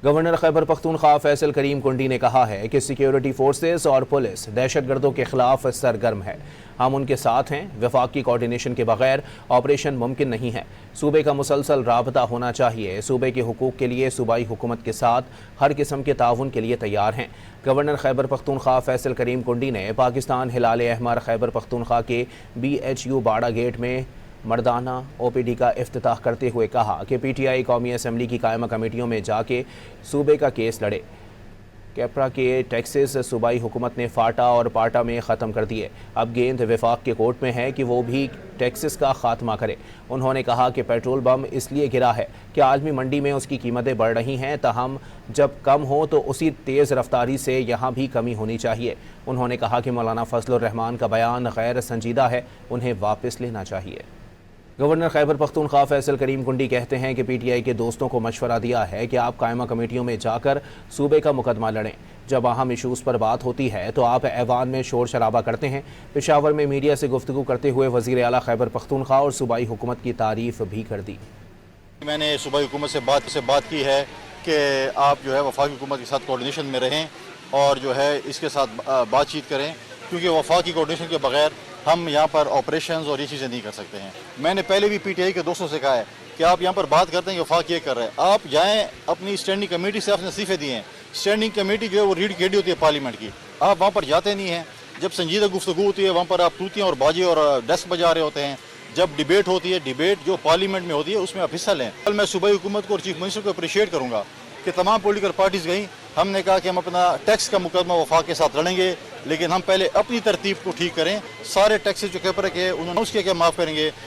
Governor Khyber Pakhtunkhwa Faisal کریم کنڈی نے کہا ہے کہ سیکیورٹی فورسز اور پولیس دہشت گردوں کے خلاف سرگرم ہے۔ ہم ان کے ساتھ ہیں۔ وفاق کی کوارڈینیشن کے بغیر آپریشن ممکن نہیں ہے۔ صوبے کا مسلسل رابطہ ہونا چاہیے۔ صوبے کے حقوق کے لیے صوبائی حکومت کے ساتھ ہر قسم کے تعاون کے لیے تیار ہیں۔ گورنر خیبر پختونخوا فیصل کریم کنڈی نے پاکستان ہلال احمر خیبر پختونخوا کے BHU باڑہ گیٹ میں مردانہ OPD کا افتتاح کرتے ہوئے کہا کہ PTI قومی اسمبلی کی قائمہ کمیٹیوں میں جا کے صوبے کا کیس لڑے۔ کیپرا کے ٹیکسز صوبائی حکومت نے فاٹا اور پاٹا میں ختم کر دیے۔ اب گیند وفاق کے کورٹ میں ہے کہ وہ بھی ٹیکسز کا خاتمہ کرے۔ انہوں نے کہا کہ پیٹرول بم اس لیے گرا ہے کہ عالمی منڈی میں اس کی قیمتیں بڑھ رہی ہیں، تاہم جب کم ہو تو اسی تیز رفتاری سے یہاں بھی کمی ہونی چاہیے۔ انہوں نے کہا کہ مولانا فضل الرحمان کا بیان غیر سنجیدہ ہے، انہیں واپس لینا چاہیے۔ گورنر خیبر پختونخوا فیصل کریم کنڈی کہتے ہیں کہ PTI کے دوستوں کو مشورہ دیا ہے کہ آپ قائمہ کمیٹیوں میں جا کر صوبے کا مقدمہ لڑیں۔ جب اہم ایشوز پر بات ہوتی ہے تو آپ ایوان میں شور شرابہ کرتے ہیں۔ پشاور میں میڈیا سے گفتگو کرتے ہوئے وزیر اعلیٰ خیبر پختونخوا اور صوبائی حکومت کی تعریف بھی کر دی۔ میں نے صوبائی حکومت سے بات کی ہے کہ آپ جو ہے وفاقی حکومت کے ساتھ کوارڈینیشن میں رہیں اور جو ہے اس کے ساتھ بات چیت کریں، کیونکہ وفاقی کوارڈینیشن کے بغیر ہم یہاں پر آپریشنز اور یہ چیزیں نہیں کر سکتے ہیں۔ میں نے پہلے بھی PTI کے دوستوں سے کہا ہے کہ آپ یہاں پر بات کرتے ہیں کہ وفاق یہ کر رہے ہیں، آپ جائیں اپنی اسٹینڈنگ کمیٹی سے، آپ نے استعفے دیے ہیں۔ اسٹینڈنگ کمیٹی جو ہے وہ ریڑھ کی ہڈی ہوتی ہے پارلیمنٹ کی، آپ وہاں پر جاتے نہیں ہیں۔ جب سنجیدہ گفتگو ہوتی ہے وہاں پر آپ توتیاں اور باجے اور ڈیسک بجا رہے ہوتے ہیں۔ جب ڈیبیٹ ہوتی ہے، ڈیبیٹ جو پارلیمنٹ میں ہوتی ہے اس میں آپ حصہ لیں۔ کل میں صوبائی حکومت کو اور چیف منسٹر کو اپریشیٹ کروں گا کہ تمام پولیٹیکل پارٹیز گئیں، ہم نے کہا کہ ہم اپنا ٹیکس کا مقدمہ وفاق کے ساتھ لڑیں گے، لیکن ہم پہلے اپنی ترتیب کو ٹھیک کریں۔ سارے ٹیکسز جو کیپرا کے انہوں نے اس کے معاف کریں گے۔